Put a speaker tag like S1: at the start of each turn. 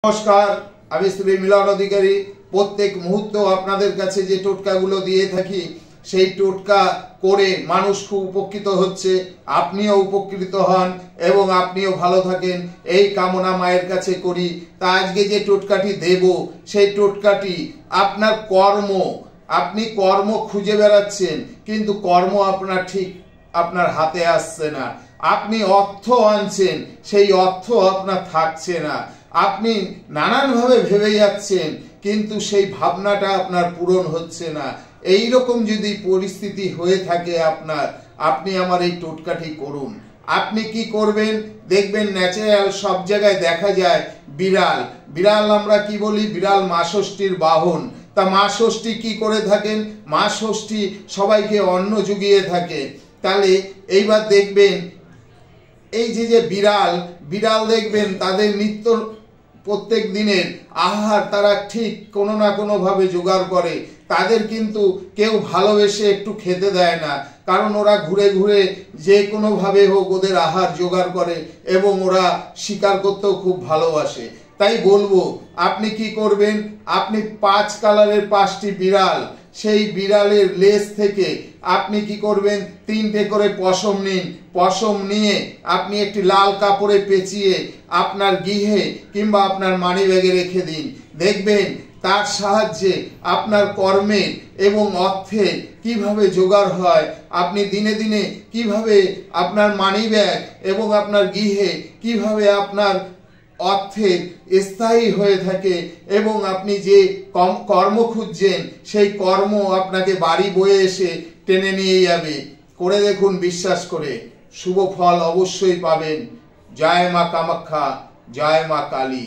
S1: নমস্কার, আমি শ্রী মিলন অধিকারী। প্রত্যেক মুহূর্ত আপনাদের কাছে যে টোটকাগুলো দিয়ে থাকি সেই টোটকা করে মানুষ খুব উপকৃত হচ্ছে, আপনিও উপকৃত হন এবং আপনিও ভালো থাকেন এই কামনা মায়ের কাছে করি। তা আজকে যে টোটকাটি দেব সেই টোটকাটি আপনার কর্ম, আপনি কর্ম খুঁজে বেড়াচ্ছেন কিন্তু কর্ম আপনার ঠিক আপনার হাতে আসছে না। আপনি অর্থ আনছেন, সেই অর্থ আপনার থাকছে না। আপনি নানানভাবে ভেবে যাচ্ছেন কিন্তু সেই ভাবনাটা আপনার পূরণ হচ্ছে না। এই রকম যদি পরিস্থিতি হয়ে থাকে আপনার, আপনি আমার এই টোটকাটি করুন। আপনি কি করবেন দেখবেন, ন্যাচারাল সব জায়গায় দেখা যায় বিড়াল। বিড়াল আমরা কি বলি, বিড়াল মা ষষ্ঠীর বাহন। তা মা ষষ্ঠী কি করে থাকেন, মা ষষ্ঠী সবাইকে অন্ন জুগিয়ে থাকে। তাহলে এইবার দেখবেন এই যে বিড়াল বিড়াল দেখবেন তাদের নিত্য প্রত্যেক দিনের আহার তারা ঠিক কোনো না কোনো ভাবে জোগাড় করে। তাদের কিন্তু কেউ ভালোবেসে একটু খেতে দেয় না, কারণ ওরা ঘুরে ঘুরে যে কোনো ভাবে হোক ওদের আহার জোগাড় করে এবং ওরা শিকার করতেও খুব ভালোবাসে। তাই বলবো আপনি কি করবেন, আপনি 5 কালারের 5টি বিড়াল, সেই বিড়ালের লেজ থেকে আপনি কি করবেন 3টে করে পশম নিন। পশম নিয়ে আপনি একটি লাল কাপড়ে পেঁচিয়ে আপনার গৃহে কিংবা আপনার মানি ব্যাগে রেখে দিন। দেখবেন তার সাহায্যে আপনার কর্মের এবং অর্থের কিভাবে জোগাড় হয়, আপনি দিনে দিনে কিভাবে আপনার মানি ব্যাগ এবং আপনার গৃহে কিভাবে আপনার অর্থের স্থায়ী হয়ে থাকে এবং আপনি যে কর্ম খুঁজছেন সেই কর্ম আপনাকে বাড়ি বয়ে এসে টেনে নিয়ে যাবে। করে দেখুন, বিশ্বাস করে শুভ ফল অবশ্যই পাবেন। জয় মা কামাখ্যা, জয় মা কালী।